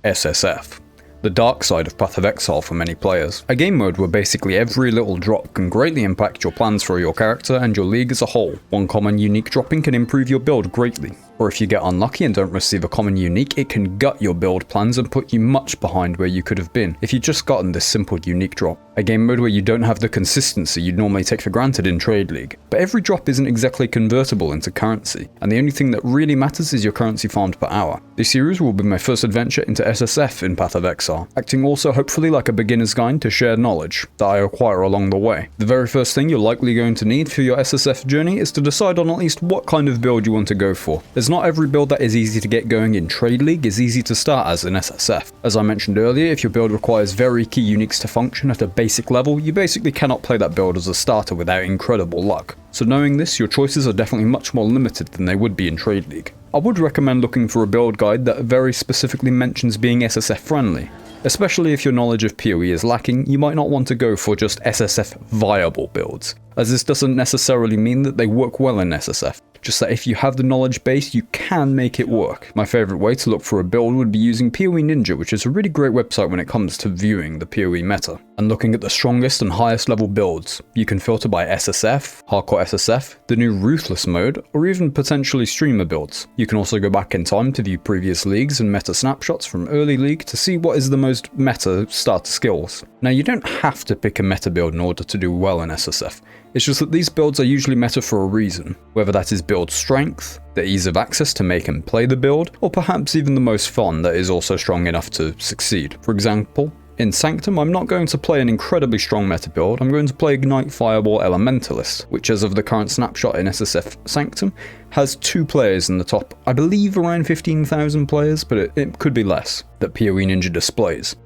SSF. The dark side of Path of Exile for many players. A game mode where basically every little drop can greatly impact your plans for your character and your league as a whole. One common unique dropping can improve your build greatly. Or if you get unlucky and don't receive a common unique, it can gut your build plans and put you much behind where you could have been if you'd just gotten this simple unique drop. A game mode where you don't have the consistency you'd normally take for granted in Trade League. But every drop isn't exactly convertible into currency, and the only thing that really matters is your currency farmed per hour. This series will be my first adventure into SSF in Path of Exile, acting also hopefully like a beginner's guide to shared knowledge that I acquire along the way. The very first thing you're likely going to need for your SSF journey is to decide on at least what kind of build you want to go for. As not every build that is easy to get going in Trade League is easy to start as in SSF. As I mentioned earlier, if your build requires very key uniques to function at a basic level, you basically cannot play that build as a starter without incredible luck. So knowing this, your choices are definitely much more limited than they would be in Trade League. I would recommend looking for a build guide that very specifically mentions being SSF friendly. Especially if your knowledge of PoE is lacking, you might not want to go for just SSF viable builds, as this doesn't necessarily mean that they work well in SSF, just that if you have the knowledge base, you can make it work. My favourite way to look for a build would be using PoE Ninja, which is a really great website when it comes to viewing the PoE meta, and looking at the strongest and highest level builds. You can filter by SSF, Hardcore SSF, the new Ruthless mode, or even potentially streamer builds. You can also go back in time to view previous leagues and meta snapshots from early league to see what is the most meta starter skills. Now you don't have to pick a meta build in order to do well in SSF. It's just that these builds are usually meta for a reason, whether that is build strength, the ease of access to make and play the build, or perhaps even the most fun that is also strong enough to succeed. For example, in Sanctum, I'm not going to play an incredibly strong meta build, I'm going to play Ignite Fireball Elementalist, which as of the current snapshot in SSF Sanctum, has 2 players in the top, I believe around 15,000 players, but it could be less, that PoE Ninja displays.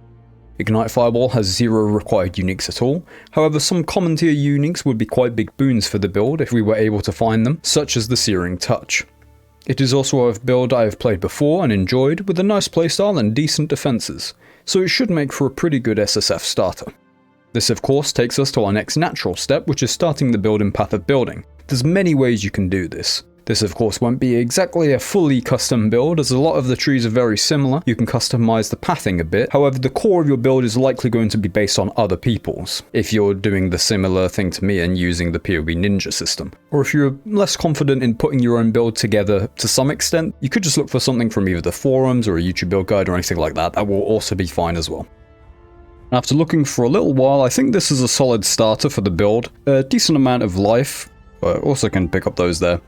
Ignite Fireball has 0 required uniques at all, however some common tier uniques would be quite big boons for the build if we were able to find them, such as the Searing Touch. It is also a build I have played before and enjoyed, with a nice playstyle and decent defences, so it should make for a pretty good SSF starter. This of course takes us to our next natural step, which is starting the build in Path of Building. There's many ways you can do this. This of course won't be exactly a fully custom build, as a lot of the trees are very similar. You can customize the pathing a bit, however the core of your build is likely going to be based on other people's, if you're doing the similar thing to me and using the PoE Ninja system. Or if you're less confident in putting your own build together to some extent, you could just look for something from either the forums or a YouTube build guide or anything like that, that will also be fine as well. After looking for a little while, I think this is a solid starter for the build. A decent amount of life, also can pick up those there.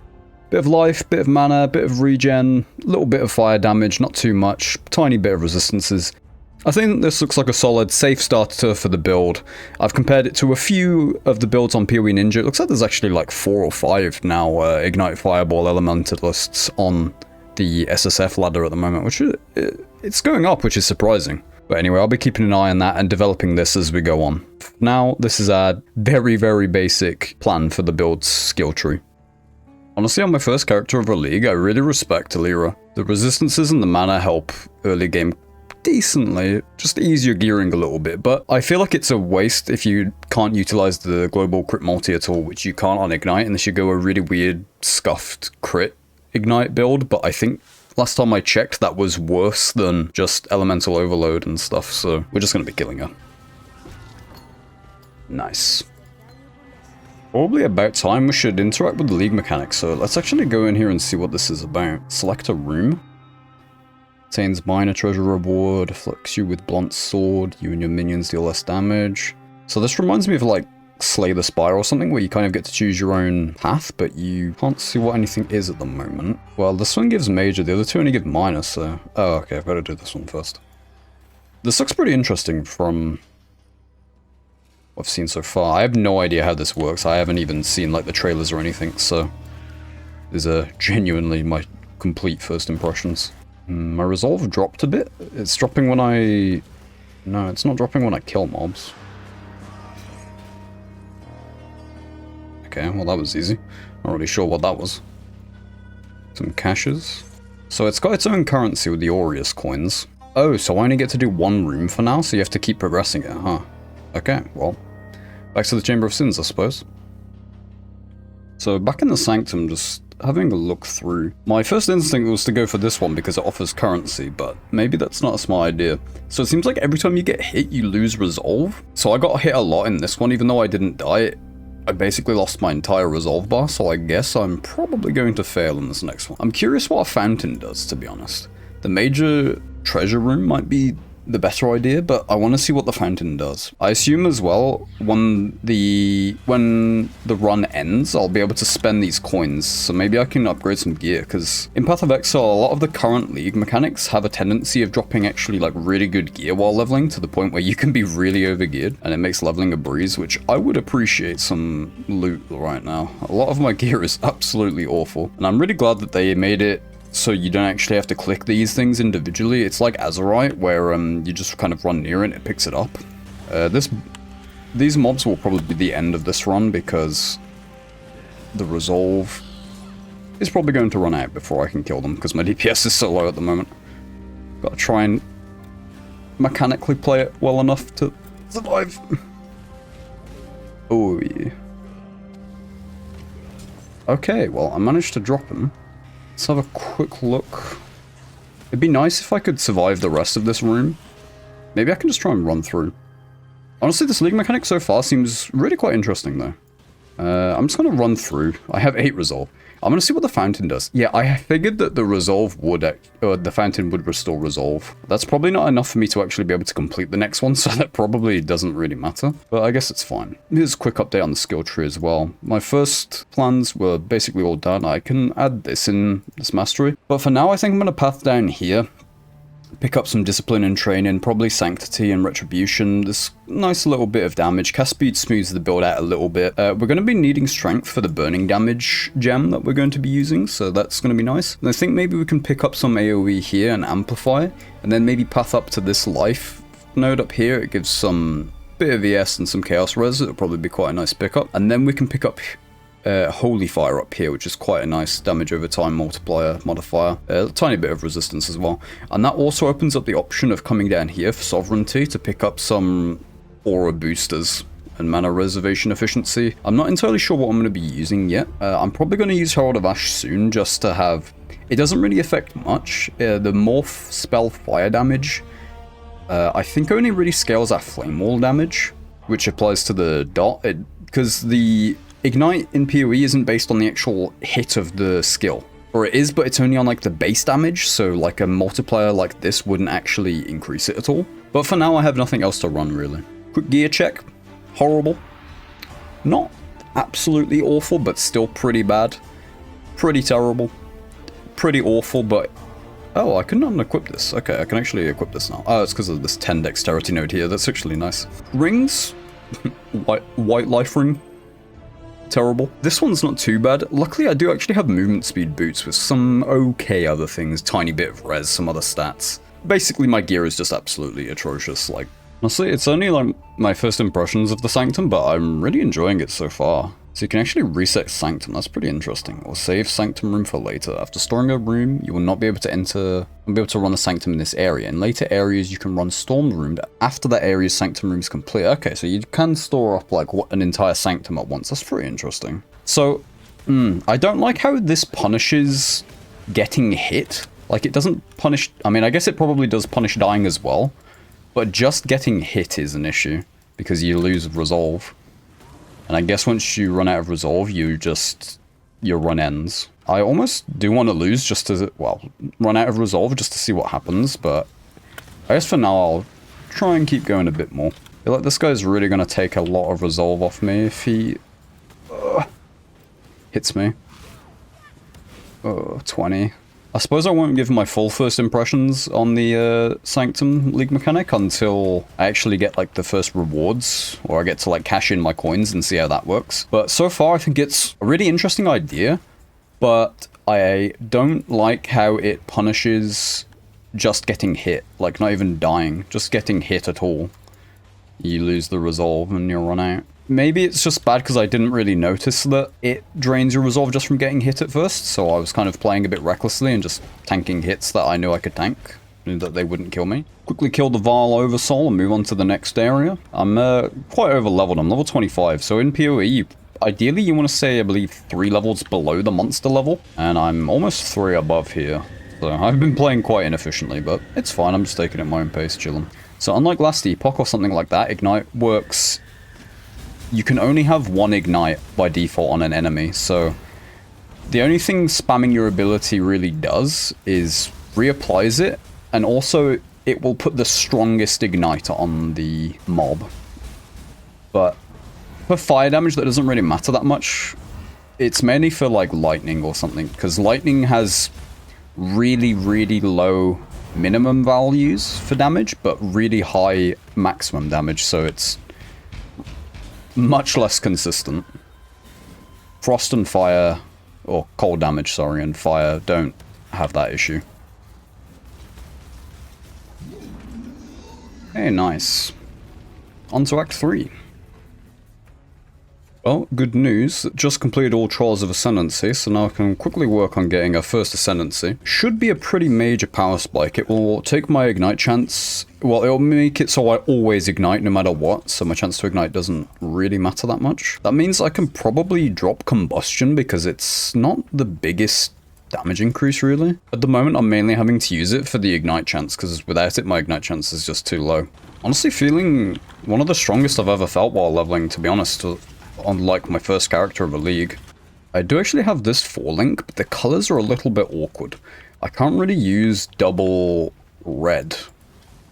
Bit of life, bit of mana, bit of regen, little bit of fire damage, not too much, tiny bit of resistances. I think this looks like a solid, safe starter for the build. I've compared it to a few of the builds on PoE Ninja. It looks like there's actually like 4 or 5 now Ignite Fireball Elementalists on the SSF ladder at the moment, which it's going up, which is surprising. But anyway, I'll be keeping an eye on that and developing this as we go on. Now, this is our very, very basic plan for the build's skill tree. Honestly, on my first character of a league, I really respect Alira. The resistances and the mana help early game decently, just ease your gearing a little bit, but I feel like it's a waste if you can't utilize the global crit multi at all, which you can't on Ignite unless you go a really weird scuffed crit Ignite build, but I think last time I checked that was worse than just elemental overload and stuff, so we're just going to be killing her. Nice. Probably about time we should interact with the league mechanics, so let's actually go in here and see what this is about. Select a room. Contains minor treasure reward, afflicts you with blunt sword, you and your minions deal less damage. So this reminds me of like Slay the Spire or something, where you kind of get to choose your own path, but you can't see what anything is at the moment. Well, this one gives major, the other two only give minor, so... Oh, okay, I've got to do this one first. This looks pretty interesting from what I've seen so far. I have no idea how this works. I haven't even seen like the trailers or anything, so these are genuinely my complete first impressions. My resolve dropped a bit. It's dropping when I... No, it's not dropping when I kill mobs. Okay, well that was easy. Not really sure what that was. Some caches. So it's got its own currency with the Aureus coins. Oh, so I only get to do one room for now, so you have to keep progressing it, huh? Okay, well, back to the Chamber of Sins, I suppose. So back in the Sanctum, just having a look through. My first instinct was to go for this one because it offers currency, but maybe that's not a smart idea. So it seems like every time you get hit, you lose resolve. So I got hit a lot in this one, even though I didn't die. I basically lost my entire resolve bar, so I guess I'm probably going to fail in this next one. I'm curious what a fountain does, to be honest. The major treasure room might be the better idea, but I want to see what the fountain does. I assume as well, when the run ends, I'll be able to spend these coins, so maybe I can upgrade some gear, because in Path of Exile, a lot of the current League mechanics have a tendency of dropping actually like really good gear while leveling, to the point where you can be really overgeared, and it makes leveling a breeze, which I would appreciate some loot right now. A lot of my gear is absolutely awful, and I'm really glad that they made it so you don't actually have to click these things individually. It's like Azerite, where you just kind of run near it and it picks it up. These mobs will probably be the end of this run because the resolve is probably going to run out before I can kill them because my DPS is so low at the moment. Gotta try and mechanically play it well enough to survive. Oh yeah. Okay, well I managed to drop him. Let's have a quick look. It'd be nice if I could survive the rest of this room. Maybe I can just try and run through. Honestly, this League mechanic so far seems really quite interesting though. I'm just going to run through. I have 8 resolve. I'm going to see what the fountain does. Yeah, I figured that the resolve would, the fountain would restore resolve. That's probably not enough for me to actually be able to complete the next one, so that probably doesn't really matter. But I guess it's fine. Here's a quick update on the skill tree as well. My first plans were basically all done. I can add this in this mastery. But for now, I think I'm going to path down here. Pick up some discipline and training, probably sanctity and retribution. This nice little bit of damage. Cast speed smooths the build out a little bit. We're going to be needing strength for the burning damage gem that we're going to be using, so that's going to be nice. And I think maybe we can pick up some AoE here and amplify, and then maybe path up to this life node up here. It gives some bit of ES and some chaos res. It'll probably be quite a nice pickup. And then we can pick up Holy Fire up here, which is quite a nice damage over time multiplier modifier. A tiny bit of resistance as well. And that also opens up the option of coming down here for Sovereignty to pick up some aura boosters and mana reservation efficiency. I'm not entirely sure what I'm going to be using yet. I'm probably going to use Herald of Ash soon just to have... It doesn't really affect much. The morph spell fire damage, I think only really scales at flame wall damage, which applies to the dot, because the Ignite in PoE isn't based on the actual hit of the skill. Or it is, but it's only on like the base damage, so like a multiplier like this wouldn't actually increase it at all. But for now I have nothing else to run really. Quick gear check. Horrible. Not absolutely awful, but still pretty bad. Pretty terrible. Pretty awful, but... Oh, I couldn't unequip this. Okay, I can actually equip this now. Oh, it's because of this 10 dexterity node here. That's actually nice. Rings. White life ring. Terrible. This one's not too bad. Luckily, I do actually have movement speed boots with some okay other things. Tiny bit of res, some other stats. Basically, my gear is just absolutely atrocious. Like, honestly, it's only like my first impressions of the Sanctum, but I'm really enjoying it so far. So you can actually reset Sanctum, that's pretty interesting. Or save Sanctum room for later. After storing a room, you will not be able to run a Sanctum in this area. In later areas, you can run Storm room after that area's Sanctum room is complete. Okay, so you can store up like an entire Sanctum at once. That's pretty interesting. So, I don't like how this punishes getting hit. Like, it doesn't punish... I mean, I guess it probably does punish dying as well. But just getting hit is an issue, because you lose resolve. And I guess once you run out of resolve, your run ends. I almost do want to lose just to, well, run out of resolve just to see what happens, but I guess for now I'll try and keep going a bit more. I feel like this guy's really going to take a lot of resolve off me if he hits me. 20. I suppose I won't give my full first impressions on the Sanctum League mechanic until I actually get like the first rewards, or I get to like cash in my coins and see how that works. But so far I think it's a really interesting idea, but I don't like how it punishes just getting hit, like not even dying, just getting hit at all. You lose the resolve and you'll run out. Maybe it's just bad because I didn't really notice that it drains your resolve just from getting hit at first, so I was kind of playing a bit recklessly and just tanking hits that I knew I could tank, knew that they wouldn't kill me. Quickly kill the Vile Oversoul and move on to the next area. I'm quite over leveled, I'm level 25, so in PoE Ideally, you want to stay, I believe, 3 levels below the monster level, and I'm almost 3 above here. So I've been playing quite inefficiently, but it's fine. I'm just taking it at my own pace, chilling. So unlike last epoch or something like that, Ignite works... You can only have 1 Ignite by default on an enemy, so... The only thing spamming your ability really does is reapplies it, and also it will put the strongest Ignite on the mob. But for fire damage, that doesn't really matter that much. It's mainly for like lightning or something, because lightning has really, really low minimum values for damage, but really high maximum damage, so it's much less consistent. Frost and fire, or cold damage, sorry, and fire don't have that issue. Hey, nice. On to Act 3. Well, good news. Just completed all Trials of Ascendancy, so now I can quickly work on getting a first Ascendancy. Should be a pretty major power spike. It will take my Ignite chance... Well, it'll make it so I always Ignite no matter what, so my chance to Ignite doesn't really matter that much. That means I can probably drop Combustion because it's not the biggest damage increase, really. At the moment, I'm mainly having to use it for the Ignite chance, because without it, my Ignite chance is just too low. Honestly, feeling one of the strongest I've ever felt while leveling, to be honest. On like my first character of a league. I do actually have this 4-link, but the colors are a little bit awkward. I can't really use double red.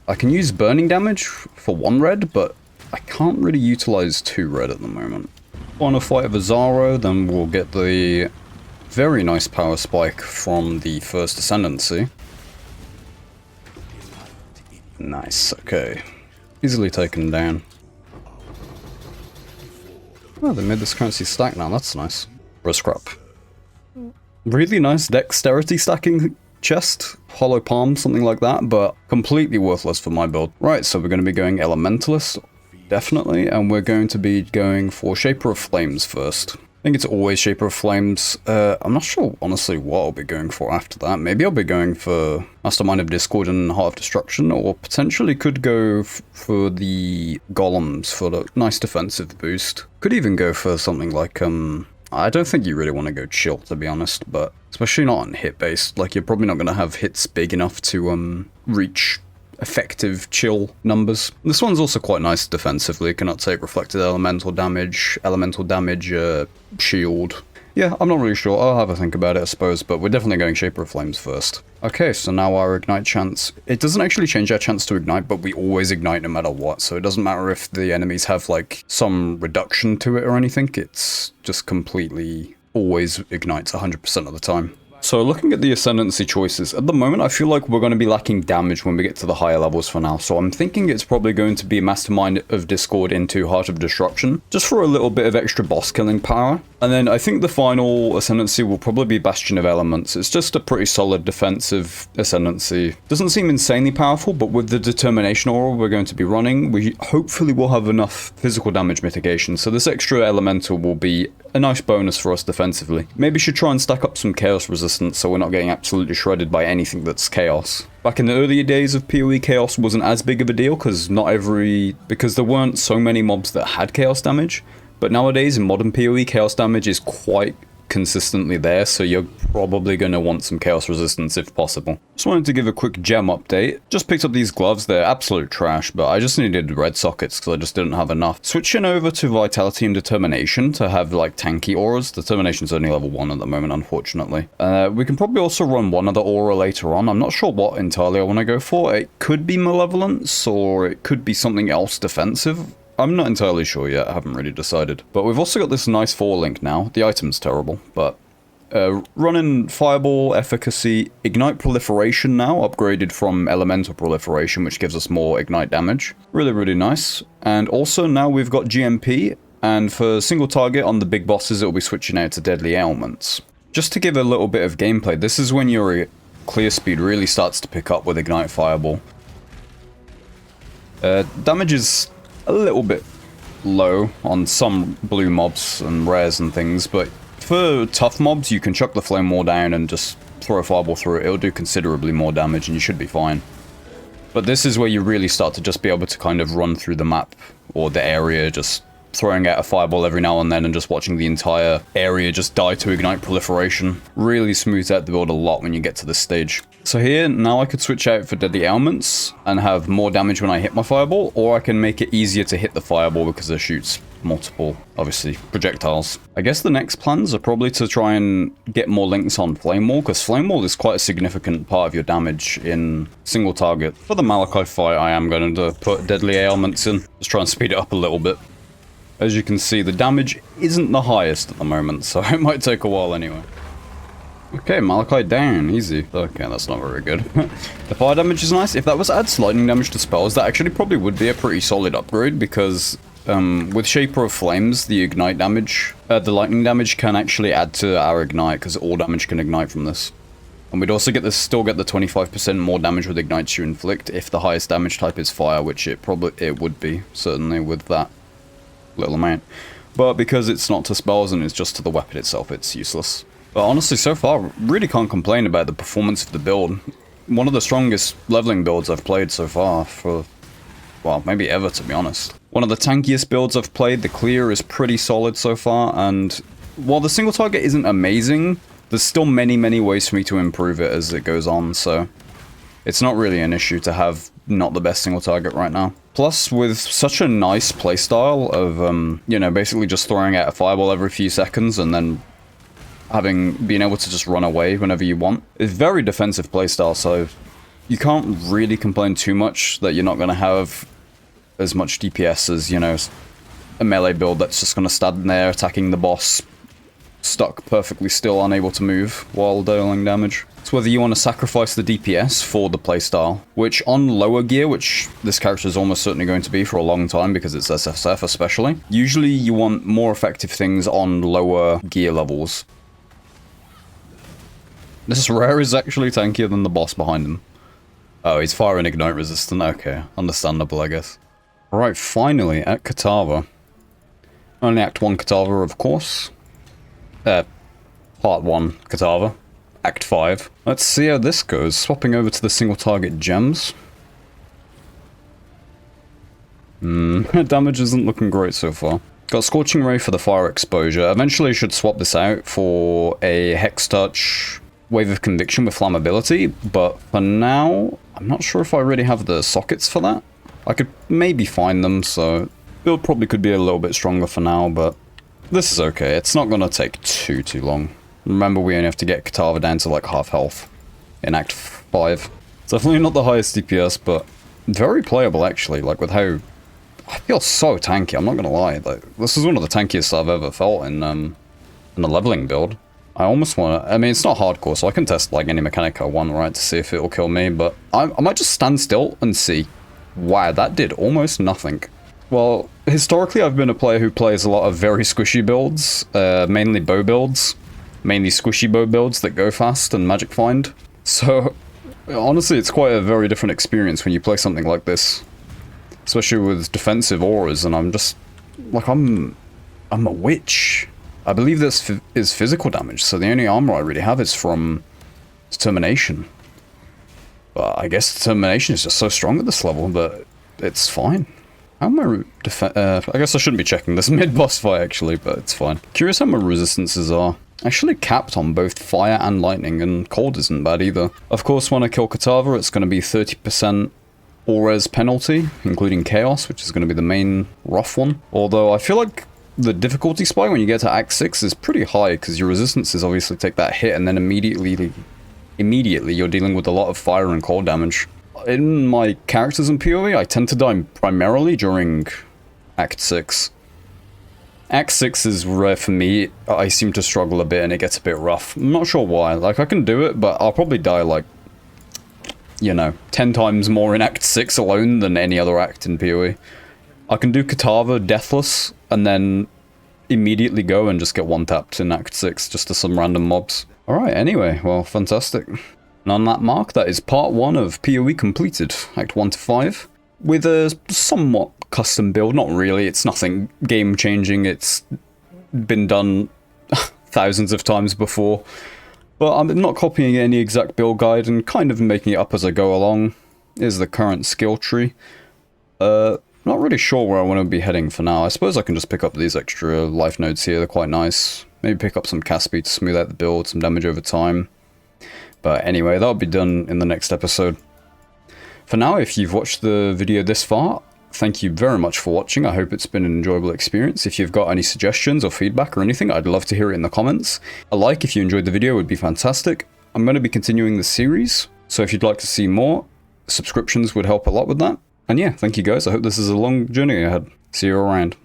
I can use burning damage for 1 red, but I can't really utilize 2 red at the moment. Final fight of Azaro, then we'll get the very nice power spike from the first Ascendancy. Nice, okay. Easily taken down. Oh, they made this currency stack now, that's nice. For a scrap. Really nice dexterity stacking chest, hollow palm, something like that, but completely worthless for my build. Right, so we're going to be going Elementalist, definitely, and we're going to be going for Shaper of Flames first. I think it's always Shaper of Flames. I'm not sure, honestly, what I'll be going for after that. Maybe I'll be going for Mastermind of Discord and Heart of Destruction, or potentially could go for the Golems for the nice defensive boost. Could even go for something like, I don't think you really want to go chill, to be honest, but especially not on hit-based. Like, you're probably not going to have hits big enough to, reach effective chill numbers. This one's also quite nice defensively. Cannot take reflected elemental damage, shield. Yeah, I'm not really sure. I'll have a think about it, I suppose, but we're definitely going Shaper of Flames first. Okay, so now our Ignite chance. It doesn't actually change our chance to Ignite, but we always Ignite no matter what, so it doesn't matter if the enemies have, like, some reduction to it or anything. It's just completely always ignites 100% of the time. So looking at the Ascendancy choices, at the moment I feel like we're going to be lacking damage when we get to the higher levels for now, so I'm thinking it's probably going to be Mastermind of Discord into Heart of Destruction, just for a little bit of extra boss killing power. And then I think the final Ascendancy will probably be Bastion of Elements. It's just a pretty solid defensive Ascendancy. Doesn't seem insanely powerful, but with the Determination Aura we're going to be running, we hopefully will have enough physical damage mitigation, so this extra elemental will be a nice bonus for us defensively. Maybe should try and stack up some chaos resistance so we're not getting absolutely shredded by anything that's chaos. Back in the earlier days of PoE, chaos wasn't as big of a deal because there weren't so many mobs that had chaos damage. But nowadays in modern PoE, chaos damage is quite consistently there, so you're probably going to want some chaos resistance if possible. Just wanted to give a quick gem update. Just picked up these gloves, they're absolute trash, but I just needed red sockets because I just didn't have enough. Switching over to Vitality and Determination to have like tanky auras. Determination's only level 1 at the moment, unfortunately. We can probably also run one other aura later on. I'm not sure what entirely I want to go for. It could be Malevolence, or it could be something else defensive. I'm not entirely sure yet, I haven't really decided. But we've also got this nice 4-link now. The item's terrible, but running Fireball, Efficacy, Ignite Proliferation now, upgraded from Elemental Proliferation, which gives us more Ignite damage. Really, really nice. And also now we've got GMP, and for single target on the big bosses, it'll be switching out to Deadly Ailments. Just to give a little bit of gameplay, this is when your clear speed really starts to pick up with Ignite Fireball. Damage is a little bit low on some blue mobs and rares and things, but for tough mobs you can chuck the flame wall down and just throw a fireball through it. It'll do considerably more damage and you should be fine. But this is where you really start to just be able to kind of run through the map or the area just throwing out a fireball every now and then and just watching the entire area just die to ignite proliferation. Really smooths out the build a lot when you get to this stage. So here, now I could switch out for deadly ailments and have more damage when I hit my fireball, or I can make it easier to hit the fireball because it shoots multiple, obviously, projectiles. I guess the next plans are probably to try and get more links on Flame Wall, because Flame Wall is quite a significant part of your damage in single target. For the Malachi fight, I am going to put deadly ailments in, just try and speed it up a little bit. As you can see, the damage isn't the highest at the moment, so it might take a while anyway. Okay, Malachi down, easy. Okay, that's not very good. The fire damage is nice. If that was adds lightning damage to spells, that actually probably would be a pretty solid upgrade, because with Shaper of Flames, the ignite damage, the lightning damage can actually add to our ignite, because all damage can ignite from this. And we'd also still get the 25% more damage with ignites you inflict if the highest damage type is fire, which it would be, certainly, with that little amount. But because it's not to spells and it's just to the weapon itself, it's useless. But honestly, so far, really can't complain about the performance of the build. One of the strongest leveling builds I've played so far for, well, maybe ever, to be honest. One of the tankiest builds I've played. The clear is pretty solid so far, and while the single target isn't amazing, there's still many, many ways for me to improve it as it goes on, so it's not really an issue to have not the best single target right now. Plus, with such a nice playstyle of, you know, basically just throwing out a fireball every few seconds and then being able to just run away whenever you want. It's very defensive playstyle, so you can't really complain too much that you're not going to have as much DPS as, you know, a melee build that's just going to stand there attacking the boss, stuck perfectly still, unable to move while dealing damage. It's whether you want to sacrifice the DPS for the playstyle, which on lower gear, which this character is almost certainly going to be for a long time because it's SSF especially, usually you want more effective things on lower gear levels. This rare is actually tankier than the boss behind him. Oh, he's fire and ignite resistant. Okay, understandable, I guess. Alright, finally, at Kitava. Only Act 1 Kitava, of course. Part 1 Kitava. Act 5. Let's see how this goes. Swapping over to the single target gems. Damage isn't looking great so far. Got Scorching Ray for the fire exposure. Eventually I should swap this out for a Hex Touch, Wave of Conviction with flammability, but for now, I'm not sure if I really have the sockets for that. I could maybe find them, so build probably could be a little bit stronger for now, but this is okay. It's not going to take too long. Remember, we only have to get Kitava down to like half health in Act 5. It's definitely not the highest DPS, but very playable actually, like with how... I feel so tanky, I'm not going to lie. Like, this is one of the tankiest I've ever felt in the leveling build. I almost want to... I mean, it's not hardcore, so I can test like any mechanic I want, right, to see if it'll kill me, but I might just stand still and see. Wow, that did almost nothing. Well, historically I've been a player who plays a lot of very squishy builds, mainly bow builds. Mainly squishy bow builds that go fast and magic find. So, honestly, it's quite a very different experience when you play something like this. Especially with defensive auras, and I'm just... like, I'm a witch. I believe this is physical damage, so the only armor I really have is from Determination. But I guess Determination is just so strong at this level, but it's fine. How am I I guess I shouldn't be checking this mid-boss fight, actually, but it's fine. Curious how my resistances are. Actually capped on both fire and lightning, and cold isn't bad either. Of course, when I kill Kitava, it's going to be 30% Aura's penalty, including Chaos, which is going to be the main rough one. Although I feel like the difficulty spike when you get to Act 6 is pretty high, because your resistances obviously take that hit, and then immediately you're dealing with a lot of fire and cold damage. In my characters in PoE, I tend to die primarily during Act 6. Act 6 is rare for me. I seem to struggle a bit and it gets a bit rough. I'm not sure why. Like, I can do it, but I'll probably die, like, you know, 10 times more in Act 6 alone than any other act in PoE. I can do Kitava Deathless and then immediately go and just get one-tapped in Act 6 just to some random mobs. Alright, anyway, well, fantastic. And on that mark, that is part 1 of PoE completed, Act 1 to 5, with a somewhat custom build. Not really, it's nothing game-changing, it's been done thousands of times before. But I'm not copying any exact build guide and kind of making it up as I go along. Here's the current skill tree. I'm not really sure where I want to be heading for now. I suppose I can just pick up these extra life nodes here, they're quite nice. Maybe pick up some cast speed to smooth out the build, some damage over time. But anyway, that'll be done in the next episode. For now, if you've watched the video this far, thank you very much for watching. I hope it's been an enjoyable experience. If you've got any suggestions or feedback or anything, I'd love to hear it in the comments. A like if you enjoyed the video would be fantastic. I'm going to be continuing the series, so if you'd like to see more, subscriptions would help a lot with that. And yeah, thank you guys. I hope this is a long journey ahead. See you around.